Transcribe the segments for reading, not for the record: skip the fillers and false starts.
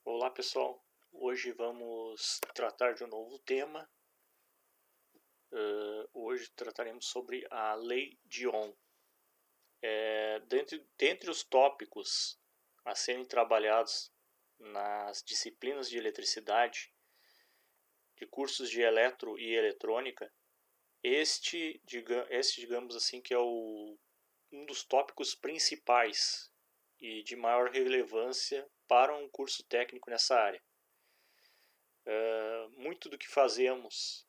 Olá pessoal, hoje vamos tratar de um novo tema. Hoje trataremos sobre a Lei de Ohm. Dentre os tópicos a serem trabalhados nas disciplinas de eletricidade, de cursos de eletro e eletrônica, digamos assim, que é um dos tópicos principais e de maior relevância para um curso técnico nessa área. Muito do que fazemos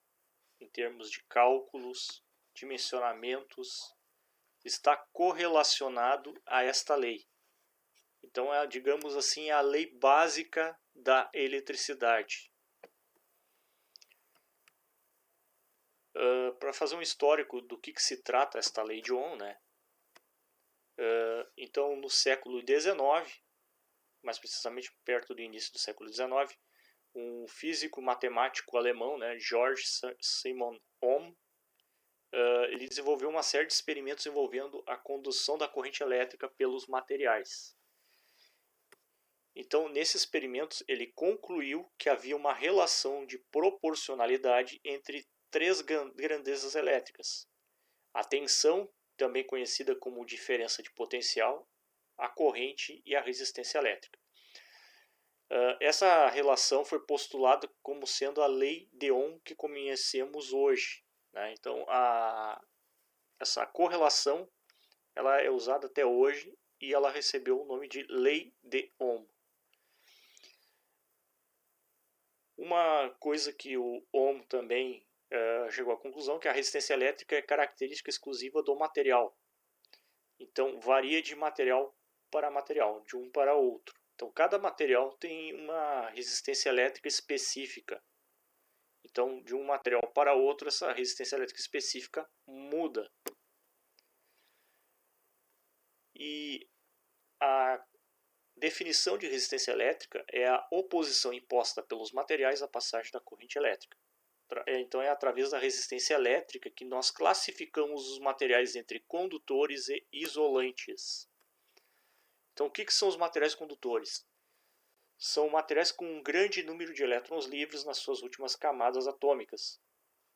em termos de cálculos, dimensionamentos, está correlacionado a esta lei. Então, digamos assim, a lei básica da eletricidade. Para fazer um histórico do que se trata esta lei de Ohm, né? Então, no século XIX, mais precisamente perto do início do século XIX, um físico matemático alemão, né, Georg Simon Ohm, ele desenvolveu uma série de experimentos envolvendo a condução da corrente elétrica pelos materiais. Então, nesses experimentos, ele concluiu que havia uma relação de proporcionalidade entre três grandezas elétricas: a tensão, também conhecida como diferença de potencial, a corrente e a resistência elétrica. Essa relação foi postulada como sendo a lei de Ohm que conhecemos hoje, né? Então, essa correlação ela é usada até hoje e ela recebeu o nome de Lei de Ohm. Uma coisa que o Ohm também chegou à conclusão que a resistência elétrica é característica exclusiva do material. Então, varia de material para material, de um para outro. Então, cada material tem uma resistência elétrica específica. Então, de um material para outro, essa resistência elétrica específica muda. E a definição de resistência elétrica é a oposição imposta pelos materiais à passagem da corrente elétrica. Então, é através da resistência elétrica que nós classificamos os materiais entre condutores e isolantes. Então, o que são os materiais condutores? São materiais com um grande número de elétrons livres nas suas últimas camadas atômicas.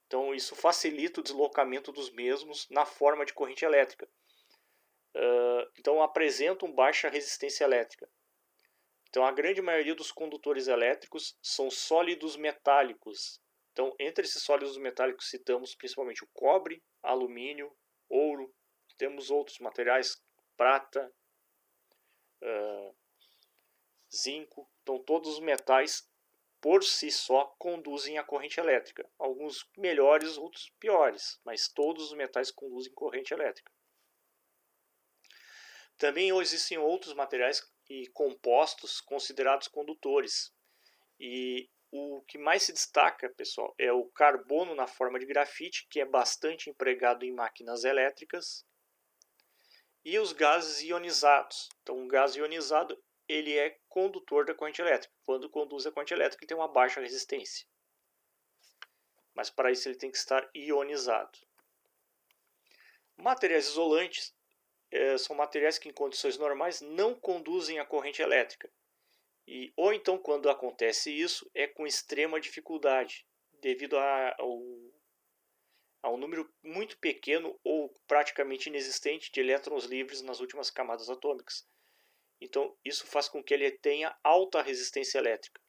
Então, isso facilita o deslocamento dos mesmos na forma de corrente elétrica. Então, apresentam baixa resistência elétrica. Então, a grande maioria dos condutores elétricos são sólidos metálicos. Então, entre esses sólidos metálicos citamos principalmente o cobre, alumínio, ouro. Temos outros materiais, prata, zinco. Então, todos os metais por si só conduzem a corrente elétrica. Alguns melhores, outros piores, mas todos os metais conduzem corrente elétrica. Também existem outros materiais e compostos considerados condutores. E o que mais se destaca, pessoal, é o carbono na forma de grafite, que é bastante empregado em máquinas elétricas, e os gases ionizados. Então, um gás ionizado ele é condutor da corrente elétrica. Quando conduz a corrente elétrica, ele tem uma baixa resistência. Mas para isso ele tem que estar ionizado. Materiais isolantes são materiais que em condições normais não conduzem a corrente elétrica. Ou então, quando acontece isso, é com extrema dificuldade, devido a um número muito pequeno ou praticamente inexistente de elétrons livres nas últimas camadas atômicas. Então, isso faz com que ele tenha alta resistência elétrica.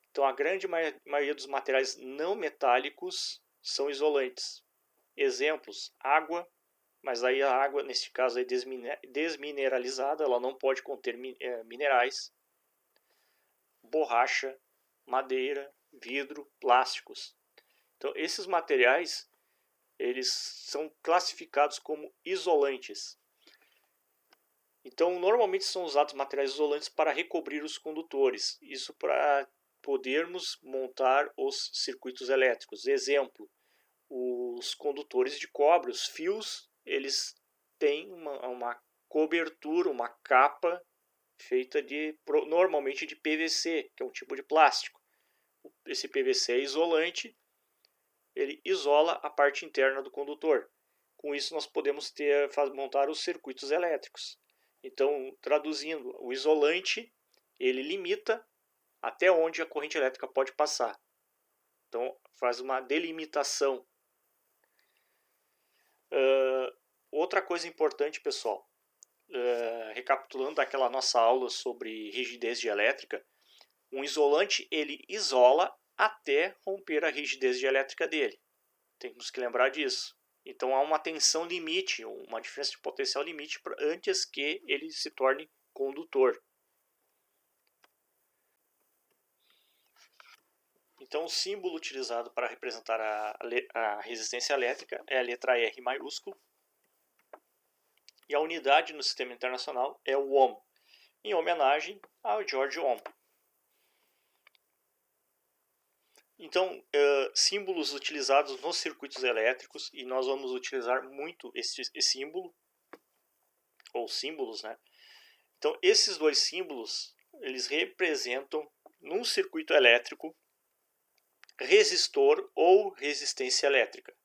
Então, a grande maioria dos materiais não metálicos são isolantes. Exemplos: água, mas aí a água, neste caso, é desmineralizada, ela não pode conter minerais. Borracha, madeira, vidro, plásticos. Então, esses materiais eles são classificados como isolantes. Então, normalmente são usados materiais isolantes para recobrir os condutores. Isso para podermos montar os circuitos elétricos. Exemplo, os condutores de cobre, os fios, eles têm uma cobertura, uma capa feita normalmente de PVC, que é um tipo de plástico. Esse PVC é isolante, ele isola a parte interna do condutor. Com isso nós podemos montar os circuitos elétricos. Então, traduzindo, o isolante ele limita até onde a corrente elétrica pode passar. Então, faz uma delimitação. Outra coisa importante, pessoal, recapitulando daquela nossa aula sobre rigidez dielétrica, um isolante ele isola até romper a rigidez dielétrica dele. Temos que lembrar disso. Então há uma tensão limite, uma diferença de potencial limite antes que ele se torne condutor. Então o símbolo utilizado para representar a resistência elétrica é a letra R maiúsculo. E a unidade no sistema internacional é o ohm, em homenagem ao George Ohm. Então, símbolos utilizados nos circuitos elétricos, e nós vamos utilizar muito esse símbolo, ou símbolos, né? Então, esses dois símbolos, eles representam, num circuito elétrico, resistor ou resistência elétrica.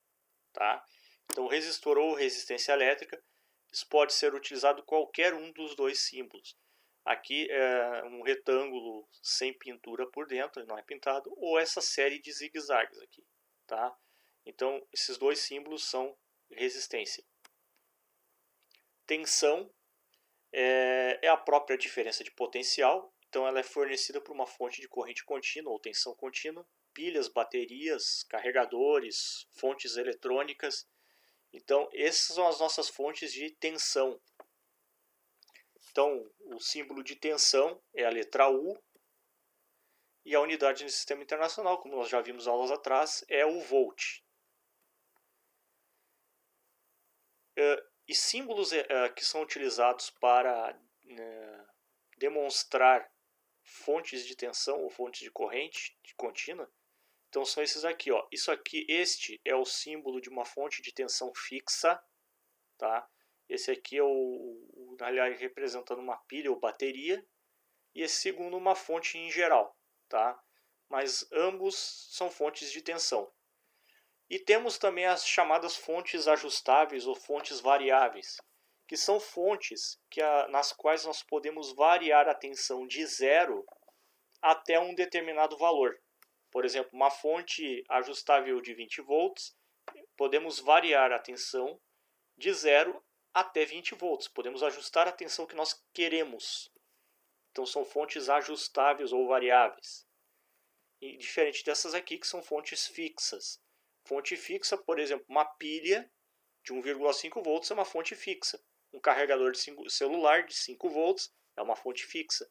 Tá? Então, resistor ou resistência elétrica, isso pode ser utilizado qualquer um dos dois símbolos. Aqui é um retângulo sem pintura por dentro, ele não é pintado, ou essa série de zigue-zagues aqui. Tá? Então, esses dois símbolos são resistência. Tensão é a própria diferença de potencial, então ela é fornecida por uma fonte de corrente contínua ou tensão contínua, pilhas, baterias, carregadores, fontes eletrônicas. Então, essas são as nossas fontes de tensão. Então, o símbolo de tensão é a letra U, e a unidade no sistema internacional, como nós já vimos aulas atrás, é o volt. E símbolos que são utilizados para demonstrar fontes de tensão ou fontes de corrente contínua, então são esses aqui, ó. Este é o símbolo de uma fonte de tensão fixa, tá? Esse aqui é aliás, representando uma pilha ou bateria, e esse segundo uma fonte em geral, tá? Mas ambos são fontes de tensão. E temos também as chamadas fontes ajustáveis ou fontes variáveis, que são fontes nas quais nós podemos variar a tensão de 0 até um determinado valor. Por exemplo, uma fonte ajustável de 20 volts, podemos variar a tensão de 0 até 20 volts. Podemos ajustar a tensão que nós queremos. Então são fontes ajustáveis ou variáveis. E diferente dessas aqui, que são fontes fixas. Fonte fixa, por exemplo, uma pilha de 1,5 volts é uma fonte fixa. Um carregador de celular de 5 volts é uma fonte fixa.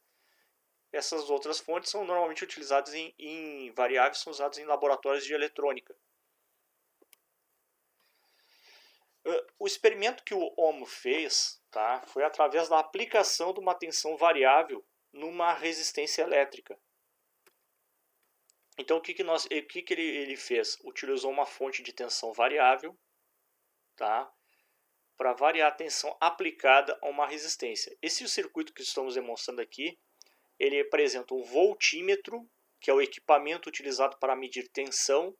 Essas outras fontes são normalmente utilizadas em variáveis, são usadas em laboratórios de eletrônica. O experimento que o Ohm fez, tá, foi através da aplicação de uma tensão variável numa resistência elétrica. Então, o que ele fez? Utilizou uma fonte de tensão variável, tá, para variar a tensão aplicada a uma resistência. Esse circuito que estamos demonstrando aqui, ele apresenta um voltímetro, que é o equipamento utilizado para medir tensão,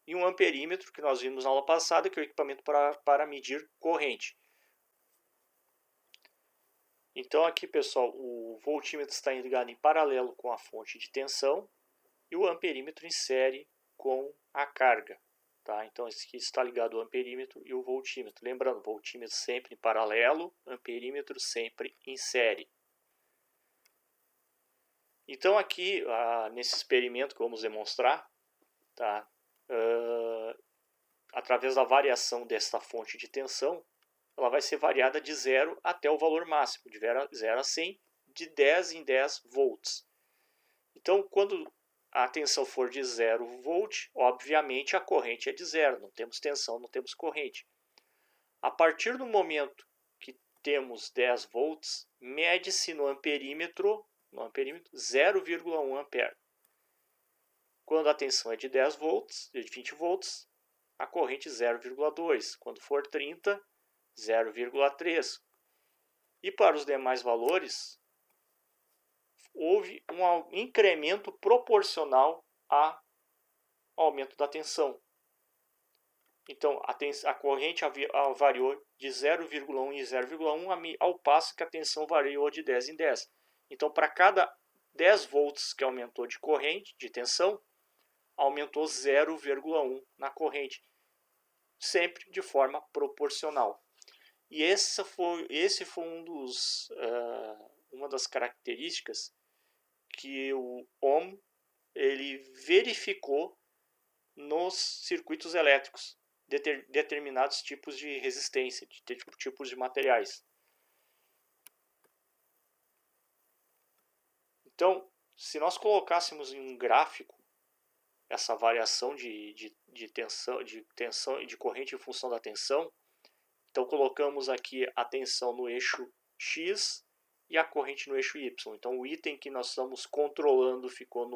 e um amperímetro, que nós vimos na aula passada, que é o equipamento para medir corrente. Então aqui, pessoal, o voltímetro está ligado em paralelo com a fonte de tensão e o amperímetro em série com a carga. Tá? Então esse aqui está ligado ao amperímetro e o voltímetro. Lembrando, voltímetro sempre em paralelo, amperímetro sempre em série. Então aqui, nesse experimento que vamos demonstrar, tá? Através da variação desta fonte de tensão, ela vai ser variada de 0 até o valor máximo, de 0 a 100, de 10 em 10 volts. Então, quando a tensão for de 0 volt, obviamente a corrente é de 0, não temos tensão, não temos corrente. A partir do momento que temos 10 volts, mede-se no amperímetro 0,1 ampere. Quando a tensão é de 10 volts, de 20 volts, a corrente 0,2. Quando for 30, 0,3. E para os demais valores, houve um incremento proporcional ao aumento da tensão. Então, a corrente variou de 0,1 em 0,1, ao passo que a tensão variou de 10 em 10. Então, para cada 10 volts que aumentou de corrente, de tensão, aumentou 0,1 na corrente, sempre de forma proporcional. E esse foi uma das características que o Ohm ele verificou nos circuitos elétricos, determinados tipos de resistência, tipos de materiais. Então, se nós colocássemos em um gráfico essa variação de tensão e de corrente em função da tensão, então colocamos aqui a tensão no eixo X e a corrente no eixo Y. Então o item que nós estamos controlando ficou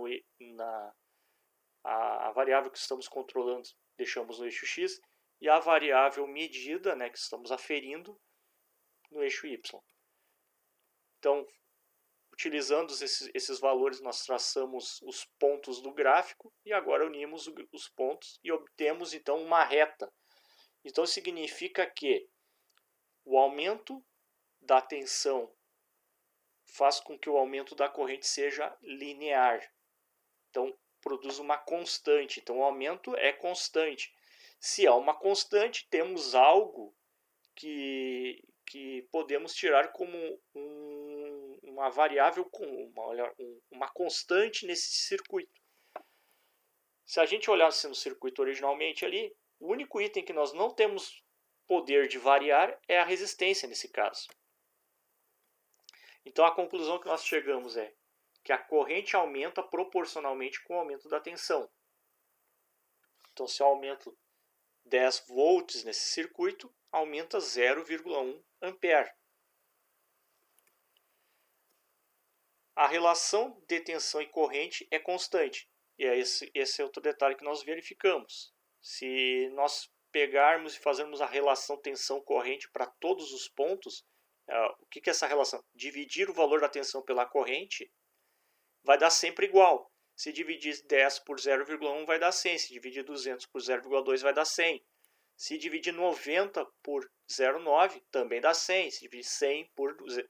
a variável que estamos controlando deixamos no eixo X e a variável medida, né, que estamos aferindo, no eixo Y. Então, utilizando esses valores, nós traçamos os pontos do gráfico e agora unimos os pontos e obtemos então uma reta. Então significa que o aumento da tensão faz com que o aumento da corrente seja linear. Então produz uma constante. Então o aumento é constante. Se há uma constante, temos algo que podemos tirar como uma variável, uma constante nesse circuito. Se a gente olhasse no circuito originalmente ali, o único item que nós não temos poder de variar é a resistência nesse caso. Então a conclusão que nós chegamos é que a corrente aumenta proporcionalmente com o aumento da tensão. Então se eu aumento 10 volts nesse circuito, aumenta 0,1 ampere. A relação de tensão e corrente é constante. E esse é outro detalhe que nós verificamos. Se nós pegarmos e fazermos a relação tensão-corrente para todos os pontos, o que é essa relação? Dividir o valor da tensão pela corrente vai dar sempre igual. Se dividir 10 por 0,1 vai dar 100. Se dividir 200 por 0,2 vai dar 100. Se dividir 90 por 0,9 também dá 100. Se dividir 100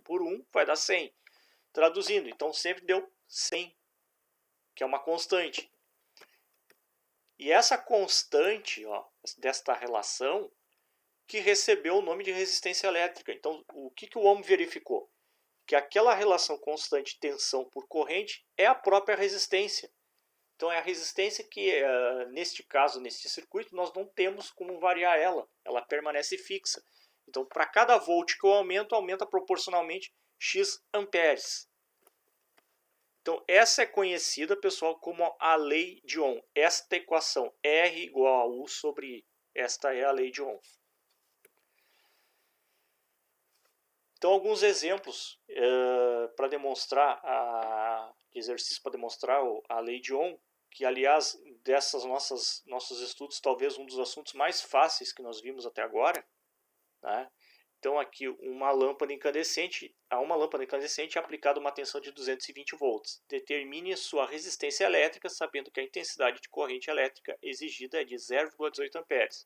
por 1 vai dar 100. Traduzindo, então sempre deu 100, que é uma constante. E essa constante, desta relação, que recebeu o nome de resistência elétrica. Então, o que o Ohm verificou? Que aquela relação constante tensão por corrente é a própria resistência. Então, é a resistência que, neste caso, neste circuito, nós não temos como variar ela. Ela permanece fixa. Então, para cada volt que eu aumento, aumenta proporcionalmente X amperes. Então, essa é conhecida, pessoal, como a lei de Ohm. Esta equação, R igual a U sobre I. Esta é a lei de Ohm. Então, alguns exemplos para demonstrar exercícios para demonstrar a lei de Ohm, que, aliás, desses nossos estudos, talvez um dos assuntos mais fáceis que nós vimos até agora, né? Então, aqui, a uma lâmpada incandescente é aplicada uma tensão de 220 volts. Determine sua resistência elétrica, sabendo que a intensidade de corrente elétrica exigida é de 0,18 amperes.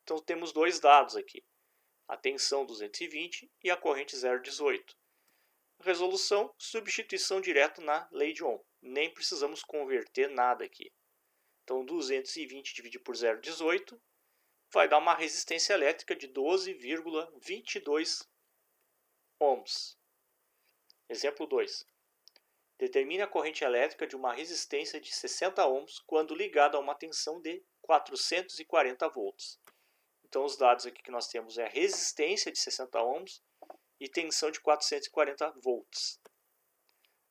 Então, temos dois dados aqui. A tensão 220 e a corrente 0,18. Resolução, substituição direta na lei de Ohm. Nem precisamos converter nada aqui. Então, 220 dividido por 0,18 vai dar uma resistência elétrica de 12,22 ohms. Exemplo 2. Determine a corrente elétrica de uma resistência de 60 ohms quando ligada a uma tensão de 440 volts. Então, os dados aqui que nós temos é a resistência de 60 ohms e tensão de 440 volts.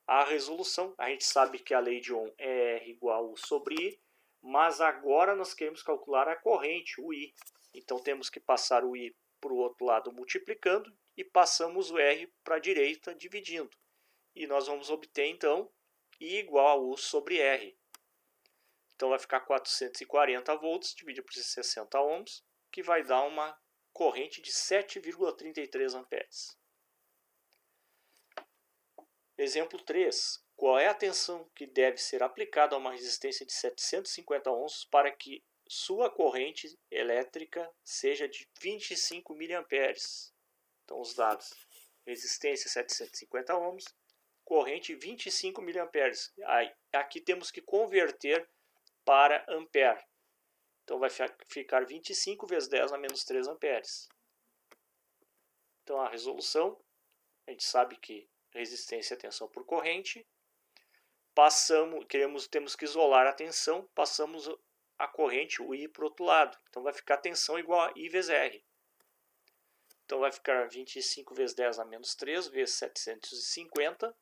A resolução, a gente sabe que a lei de Ohm é R igual a U sobre I, mas agora nós queremos calcular a corrente, o I. Então temos que passar o I para o outro lado multiplicando e passamos o R para a direita dividindo. E nós vamos obter então I igual a U sobre R. Então vai ficar 440 volts dividido por 60 ohms, que vai dar uma corrente de 7,33 amperes. Exemplo 3. Qual é a tensão que deve ser aplicada a uma resistência de 750 ohms para que sua corrente elétrica seja de 25 mA? Então, os dados. Resistência 750 ohms, corrente 25 mA. Aqui temos que converter para ampere. Então vai ficar 25 vezes 10 a menos 3 amperes. Então a resolução, a gente sabe que resistência é tensão por corrente. Temos que isolar a tensão, passamos a corrente, o I, para o outro lado. Então vai ficar tensão igual a I vezes R. Então vai ficar 25 vezes 10 a menos 3 vezes 750.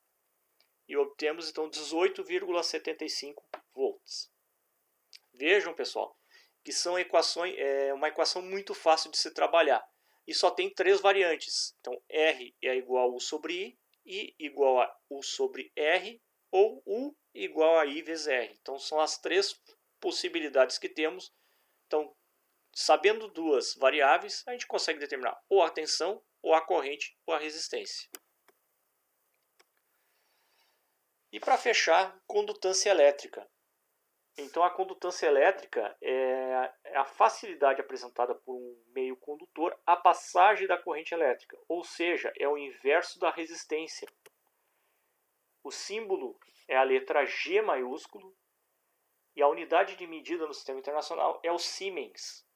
E obtemos então 18,75 volts. Vejam, pessoal, que são uma equação muito fácil de se trabalhar. E só tem três variantes. Então, R é igual a U sobre I igual a U sobre R, ou U igual a I vezes R. Então, são as três possibilidades que temos. Então, sabendo duas variáveis, a gente consegue determinar ou a tensão, ou a corrente, ou a resistência. E para fechar, condutância elétrica. Então, a condutância elétrica é a facilidade apresentada por um meio condutor à passagem da corrente elétrica, ou seja, é o inverso da resistência. O símbolo é a letra G maiúsculo e a unidade de medida no sistema internacional é o Siemens.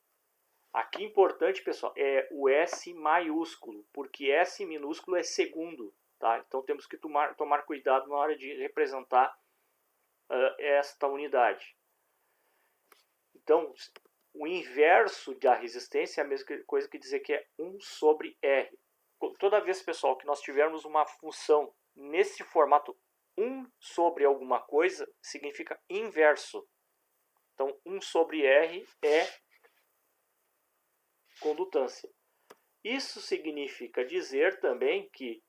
Aqui importante, pessoal, é o S maiúsculo, porque S minúsculo é segundo. Tá? Então temos que tomar cuidado na hora de representar esta unidade. Então, o inverso da resistência é a mesma coisa que dizer que é 1 sobre R. Toda vez, pessoal, que nós tivermos uma função nesse formato 1 sobre alguma coisa, significa inverso. Então, 1 sobre R é condutância. Isso significa dizer também que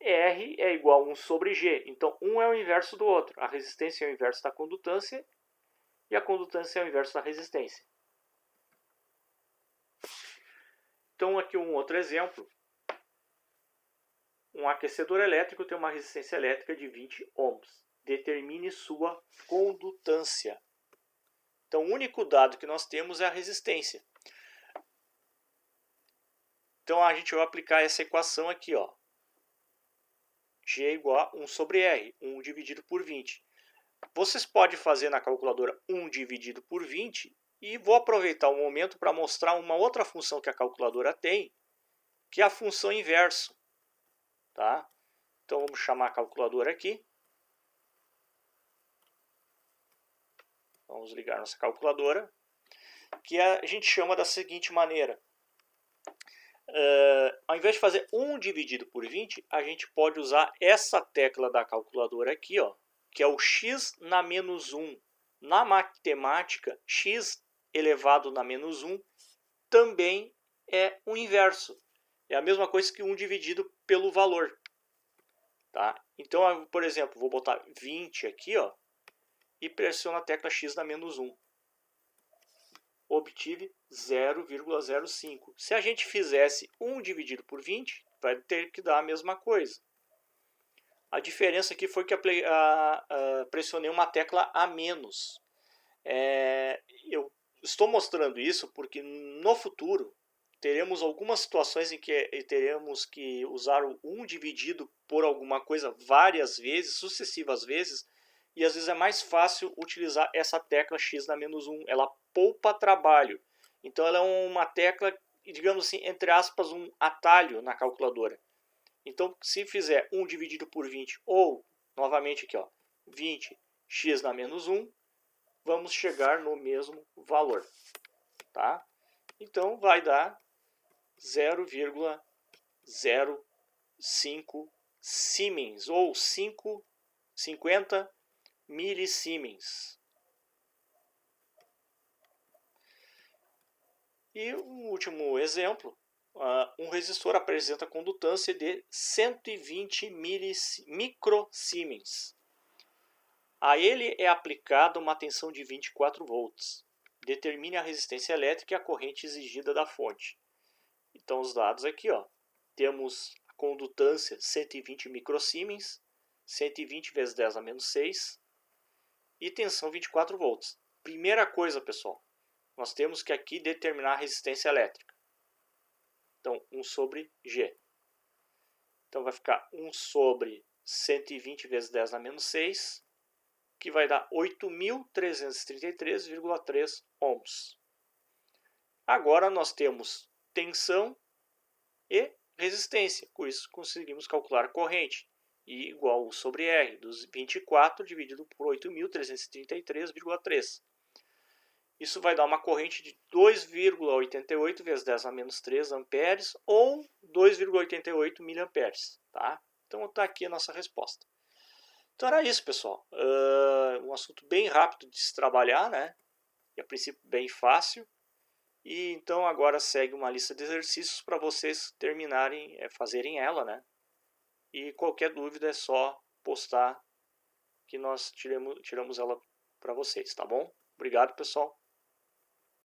R é igual a 1 sobre G. Então, um é o inverso do outro. A resistência é o inverso da condutância e a condutância é o inverso da resistência. Então, aqui um outro exemplo. Um aquecedor elétrico tem uma resistência elétrica de 20 ohms. Determine sua condutância. Então, o único dado que nós temos é a resistência. Então, a gente vai aplicar essa equação aqui, ó. G é igual a 1 sobre R, 1 dividido por 20. Vocês podem fazer na calculadora 1 dividido por 20 e vou aproveitar o momento para mostrar uma outra função que a calculadora tem, que é a função inverso. Tá? Então vamos chamar a calculadora aqui. Vamos ligar nossa calculadora, que a gente chama da seguinte maneira. Ao invés de fazer 1 dividido por 20, a gente pode usar essa tecla da calculadora aqui, ó, que é o x na menos 1. Na matemática, x elevado na menos 1 também é o inverso. É a mesma coisa que 1 dividido pelo valor. Tá? Então, por exemplo, vou botar 20 aqui, ó, e pressiono a tecla x na menos 1. Obtive 0,05. Se a gente fizesse 1 dividido por 20, vai ter que dar a mesma coisa. A diferença aqui foi que pressionei uma tecla a menos. Eu estou mostrando isso porque no futuro teremos algumas situações em que teremos que usar o 1 dividido por alguma coisa várias vezes, sucessivas vezes, e às vezes é mais fácil utilizar essa tecla x na menos 1. Ela poupa trabalho. Então ela é uma tecla, digamos assim, entre aspas, um atalho na calculadora. Então, se fizer 1 dividido por 20, ou, novamente aqui, ó, 20 x na menos 1, vamos chegar no mesmo valor. Tá? Então, vai dar 0,05 Siemens, ou 50 milisiemens. E um último exemplo. Um resistor apresenta condutância de 120 microsiemens. A ele é aplicada uma tensão de 24 volts. Determine a resistência elétrica e a corrente exigida da fonte. Então, os dados aqui, ó, temos a condutância 120 microsiemens, 120 vezes 10 a menos 6 e tensão 24 volts. Primeira coisa, pessoal, nós temos que aqui determinar a resistência elétrica. Então, 1 sobre G. Então, vai ficar 1 sobre 120 vezes 10 na menos 6, que vai dar 8.333,3 ohms. Agora nós temos tensão e resistência, com isso conseguimos calcular a corrente. I igual 1 sobre R, dos 24 dividido por 8.333,3. Isso vai dar uma corrente de 2,88 vezes 10 a menos 3 amperes ou 2,88 miliamperes. Tá? Então está aqui a nossa resposta. Então era isso, pessoal. Um assunto bem rápido de se trabalhar, né? E a princípio bem fácil. E então agora segue uma lista de exercícios para vocês terminarem, fazerem ela, né? E qualquer dúvida é só postar que nós tiramos ela para vocês, tá bom? Obrigado, pessoal.